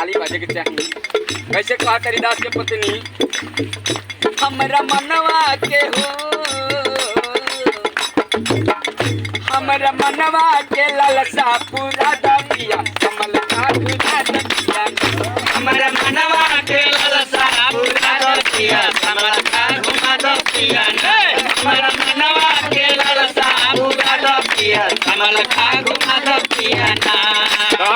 ताली बाजे के चाहिए। कैसे कहा हरिदास के पत्नी हमरा मनवा के हो, हमरा मनवा के लालसा पूरा दबिया कमल का पूरा दबिया, हमारा मनवा के लालसा पूरा दबिया कमल का घुमा दबिया, हमारा मनवा के लालसा पूरा दबिया कमल का घुमा दबिया ना।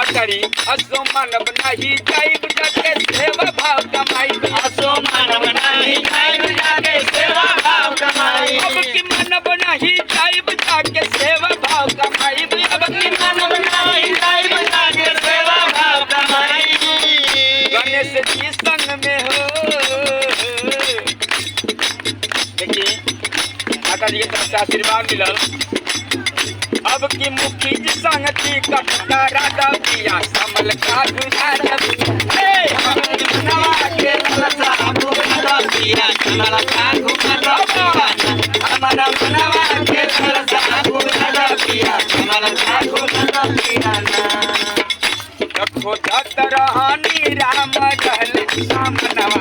करी असो मानव नहीं जाइब जाके सेवा भाव कमाई, असो मानव नहीं जाइब जाके सेवा भाव कमाई, अब की मानव नहीं जाइब जाके सेवा भाव कमाई, अब की मानव नहीं जाइब जाके सेवा भाव कमाई। गणेश जी संग में हो, देखिए माता जी के तरफ से आशीर्वाद मिलल। अब की मुखी जी संग थी कपड़ा राधा पिया कमल का गुजार मनवा के लालसा पूरा दबिया कमल का घुमा दबिया, हमारा मनवा के लालसा पूरा दबिया कमल का घुमा दबिया ना। रखो दत्त रहानी राम रहल सामनवा,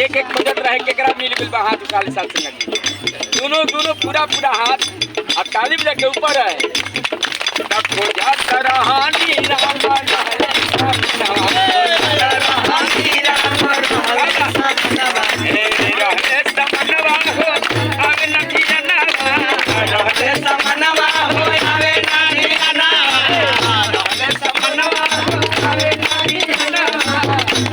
एक एक खोजत रहे केकरा मिल गइल बा हाथ उठाले साथ संग दोनों दोनों पूरा पूरा हाथ अब ताली बजा के ऊपर है। रखो दत्त रहानी राम रहल सामनवा, रहानी राम रहल सामनवा, रहले सामनवा हो आवे नखी जनावा, रहले सामनवा हो आवे नानी अनावा, रहले सामनवा हो आवे नानी अनावा,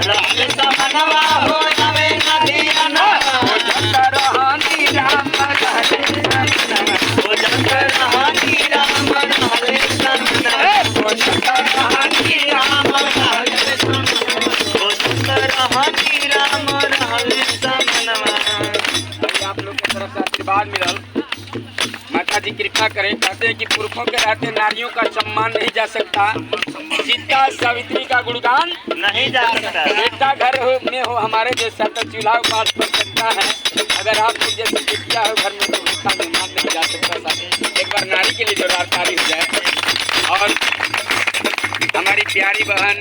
रहले सामनवा हो आवे नानी अनावा। दत्त रहानी राम रहल सामनवा, ओ दत्त रहानी राम रहले सामनवा, ओ दत्त रहानी राम रहले सामनवा, ओ दत्त रहानी राम रहले सामनवा। आप लोग की तरफ से आशीर्वाद मिलल। माता जी कृपा करें। कहते हैं कि पुरुषों के रहते नारियों का सम्मान नहीं जा सकता, सीता सावित्री का गुणगान नहीं जा सकता। बेटा घर हो में हो हमारे जैसा तो चूल्हा उपास कर सकता है, अगर आप लोग जैसे बिटिया हो घर में तो उसका सम्मान नहीं जा सकता। साथ एक बार नारी के लिए जोरदार ताली हो जाए। और हमारी प्यारी बहन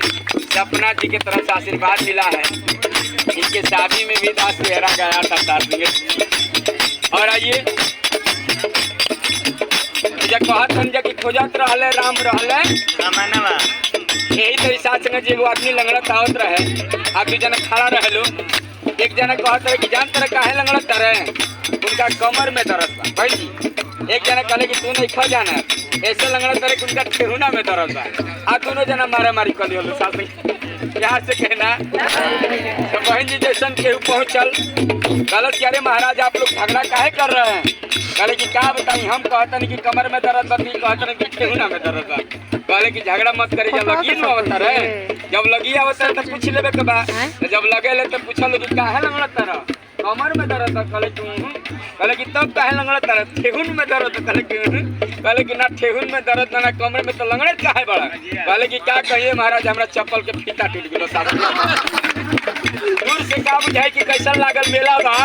सपना जी की तरफ से आशीर्वाद मिला है। इनके शादी में भी दास चेहरा गया था साथ में। और आइए जब कहत हन कि खोजत रहले राम रहले सामनवा, यही तो साथ संग जी एगो आदमी लंगड़त आवत रहे, आप दू जना खड़ा रहे लो। एक जना कहत रहे कि जान तरह काहे लंगड़त रहे, उनका कमर में दर्द बा भाई जी। एक जना कहले कि तू नहीं खा जाना ऐसे लंगड़त रहे कि उनका ठेहुना में दर्द बा। आ दोनों जना मारा मारी कर लियो साथ में यहाँ से कहना तो बहन जी जैसन केहू पहुँचल गलत करे महाराज आप लोग झगड़ा काहे कर रहे हैं। कहले कि का बताई हम कहतन कि कमर में दर्द बा, कहतन कि ठेहुना में दर्द बा। कहले कि झगड़ा मत करे, जब लगी न अवतार है, जब लगी अवतार तो पूछ लेबे के बा, जब लगे ले तो पूछल कि काहे लंगड़त रह कमर में दर्द बा। कहले कि तब काहे लंगड़त रह ठेहुन में दर्द। कहले कि ना ठेहुन में दर्द ना कमर में तो लंगड़त काहे बड़ा। कहले कि क्या कहिए महाराज हमरा चप्पल के फीता टूट गेलो साथ में। दूर से का बुझाई कि कैसा लागल मेला बा,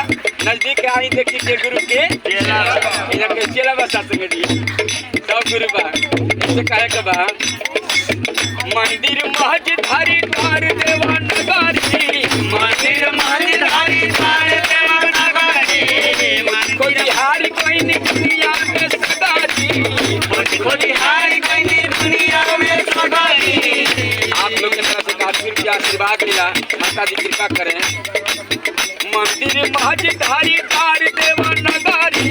नजदीक आई देखी के गुरु के इधर के चेला बा साथ में जी सब गुरु बा। इसे कहे के बा मंदिर महजिद हरि द्वार देवा नगारी, मंदिर मंदिर हरि द्वार देवा नगारी, कोई हारी कोई नहीं दुनिया में सदारी, कोई हारी कोई नहीं दुनिया में सदारी। आप लोग की तरफ से काफी आशीर्वाद मिला, माता जी कृपा करें। मंदिर महजिद हरि द्वार देवा नगारी,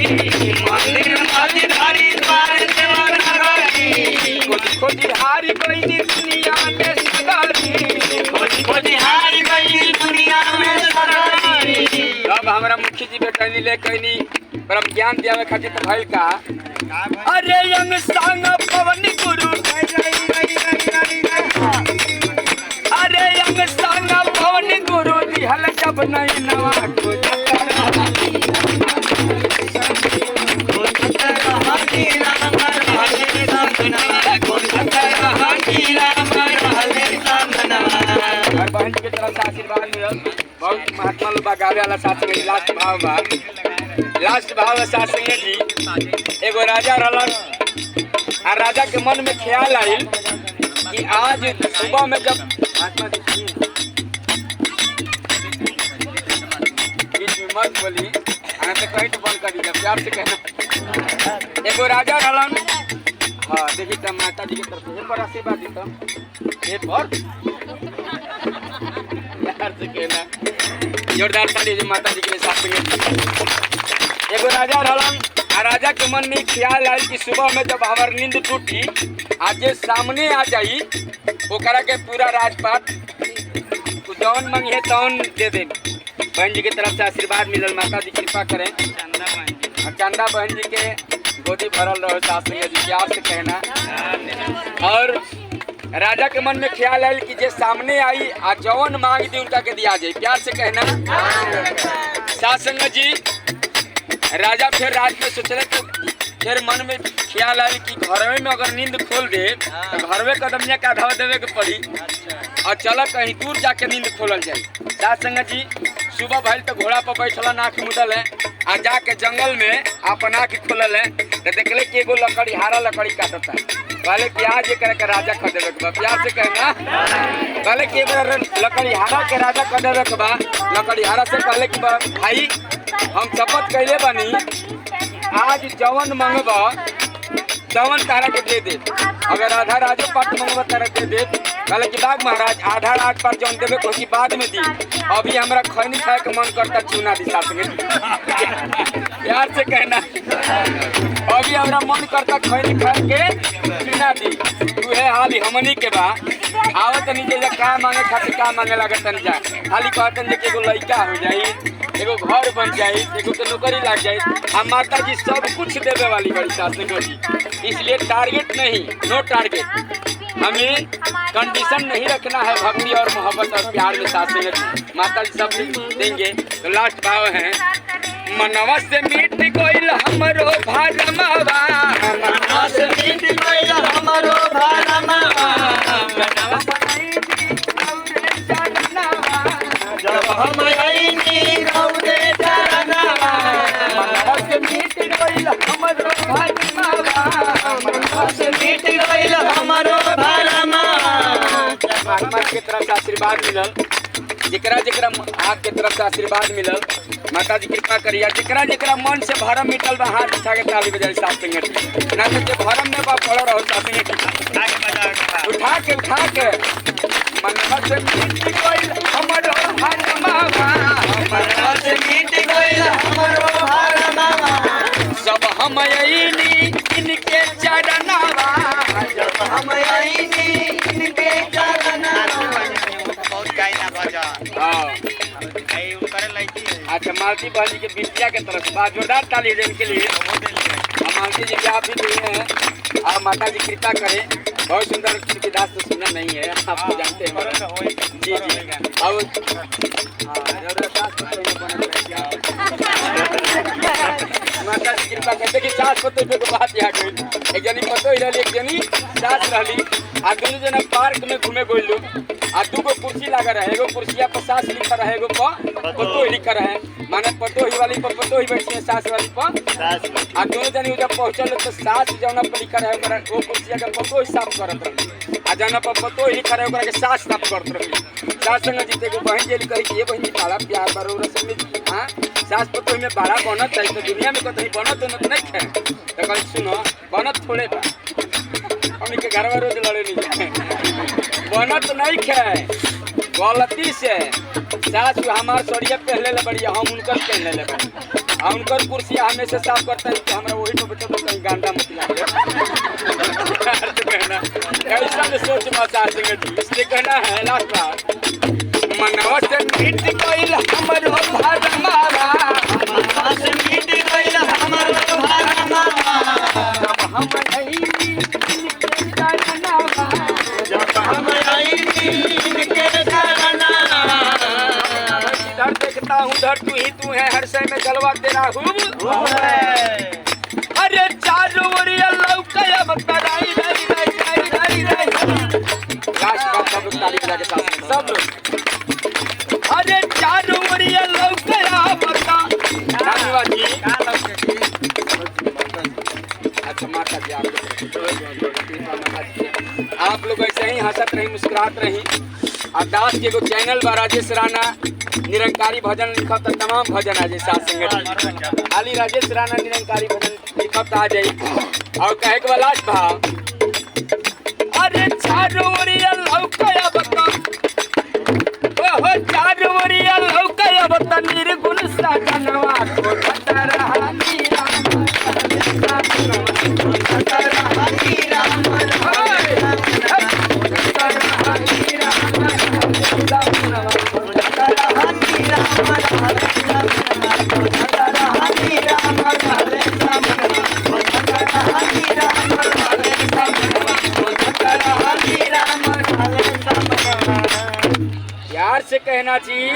मंदिर मंदिर हरि द्वार देवा नगारी, खोजी हारी कोई नहीं दुनिया में सदारी, खोजी हारी कोई नहीं दुनिया में सदारी। अब हमारा मुखी जी बेटनी ले कहनी परम ज्ञान दिया खातिर तो भइल का अरे यंग संग पवन गुरु, अरे यंग संग पवन गुरु दिहल जब नहीं नवा बहन के तरफ से आशीर्वाद मिलल। बहुत महात्मा लोग गावे वाला साथ में लास्ट भाव बा। लास्ट भाव साथ संगे जी एगो राजा रहलन आ राजा के मन में ख्याल आयल कि आज सुबह में जब मत बोली आगे से कहीं तो बंद कर दीजिए प्यार से कहना। एगो राजा रहलन, हाँ देखिए तब माता जी की तरफ से पर आशीर्वाद दीता ये पर प्यार से कहना जोरदार ताली जो माता जी के साथ में। एगो राजा रहलन आ राजा के मन में ख्याल आयल कि सुबह में जब हमार नींद टूटी आज जे सामने आ जाई ओकरा के पूरा राजपाट जौन मंगे तौन दे दे। बहन जी की तरफ से आशीर्वाद मिलल, माता जी कृपा करें। चंदा बहन जी के गोदी भरल रहो सासू जी प्यार से कहना। और राजा के मन में ख्याल आयल कि जे सामने आई आ जौन मांग दी उनका के दिया जाए प्यार से कहना। सास संगत जी राजा फिर रात में सोचले तो फिर मन में ख्याल आयल कि घरवे में अगर नींद खोल दे तो घरवे कदमिया का धावा देवे के पड़ी और चल कहीं दूर जाके नींद खोलल जाए। सास संगत जी सुबह भइल तो घोड़ा पर बैठल आँख मुदल है आ जाके जंगल में अपन आँख खोलल है तो देखले कि एगो लकड़ी हारा लकड़ी काटता है। कहले कि आज ये करे के राजा कर देवे के बा प्यार से कहना। कहले कि लकड़ी हारा के राजा कर देवे के बा। लकड़ी हारा से कहले कि भाई हम शपथ कहले बानी आज जवन मंगबा तवन तारा के दे दे, अगर आधा राजो पाट मंगबा तारा दे दे। कहले कि बाग महाराज आधा राज पाट जौन देवे को बाद में दी, अभी हमरा खैनी खाए के मन करता चूना दी साथ में प्यार से कहना। अभी हमरा मन करता खैनी खाए के चूना दी। तू है हाली हमनी के बा आवत नीचे जा का मांगे खातिर का मांगे लागत तन जा खाली कहतन जे एगो लड़का हो जाई, एगो घर बन जाई, एगो के नौकरी लग जाई। हम माता जी सब कुछ देवे वाली बड़ी सास जी, इसलिए टारगेट नहीं, नो टारगेट। हमें कंडीशन नहीं रखना है भक्ति और मोहब्बत और प्यार में सास जी माता जी सब देंगे। तो लास्ट भाव है मनवा से मीट कोइल हमरो भाजमावा, मनवा से मीट कोइल हमरो भाजमावा, जब हम आईनी रौदे चरनावा, मनवा से मीट कोइल हमरो भाजमावा, मनवा से मीट कोइल हमरो भाजमावा। महात्मा के तरफ से आशीर्वाद मिलल, जिकरा जिकरा हाथ के तरफ से आशीर्वाद मिलल माता जी कृपा करिए। जिकरा जिकरा मन से भरम मिटल बा हाथ उठा के ताली बजाई साथ संगत ना तो जे भरम में बा पड़ो रहो साथ संगत उठा के मनवा से मीट कोइल हमरो भाजमावा, मनवा से मीट कोइल हमरो भाजमावा, सब हम आईनी इनके चरनावा, जब हम आईनी इनके चरनावा। अच्छा मालती बहन जी के बिटिया के तरफ से बात जोरदार ताली देने के लिए। हम मालती जी आप भी दिए हैं और माता जी कृपा करें। बहुत सुंदर दास तो सुना नहीं है, आपको जानते हैं जी जी। और माता जी कृपा कर देखिए सास पतो पे बात यहाँ गई। एक जनी पतो ही एक जनी सास रही आ दोनों जना पार्क में घूमे गइल आ दूगो कुर्सी लगा रहे, एगो कुर्सिया पर सास लिखा रहे, एगो पर पतो ही लिखा रहे। माने पतो ही वाली पर पतो ही बैठी है, सास वाली पर आ दोनों जनी जब पहुंचल तो सास जौना पर लिखा रहे ओकरा वो कुर्सिया के पतो ही साफ करत रही आ जौना पर पतो ही लिखा रहे ओकरा के सास साफ करत रही। सास संग जीते एगो बहन जी कही कि ये बहन जी बड़ा प्यार बारो रसम में हां सास पतो में बड़ा बनत है तो दुनिया में कतई बनत नहीं है। तो कल सुनो बनत थोड़े बा हमनी के घर में रोज लड़े नहीं बनत नहीं है गलती से। सास हमार सड़िया पहले ले बढ़िया हम उनकर पहले ले बढ़िया आ उनकर कुर्सिया हमेशा साफ करता है कि हमरा वही पे बच्चा कहीं गांडा मत लागे ऐसा में सोच मचा देंगे जी। इसलिए कहना है लास्ट बार मनवा से मीट कोइल हमरो भाजमावा, मनवा से मीट कोइल हमरो भाजमावा, जब हम आईनी इनके चरनावा, जब हम आईनी इनके चरनावा। इधर देखता हूँ उधर तू है हर समय में जलवा तेरा हूँ। अरे चारों ओरिया लौकया बताई रही लास्ट बात सब लोग ताली बजा के साथ सब लोग। अरे चारों ओरिया लौकया बता धन्यवाद जी। अच्छा माता जी आप लोग ऐसे ही हंसत रही मुस्कुरात रही। और दास के एगो चैनल बा राजेश राणा निरंकारी भजन लिखब त तमाम भजन आ जाए साथ संगत खाली राजेश राणा निरंकारी भजन लिखब त आ जाए। और कहे के लास्ट भाव अरे चारों ओरिया लौकया बता ओहो चारों ओरिया लौकया बता निर्गुण सजनवा को बता रहा नीरा प्यार से कहना चाहिए।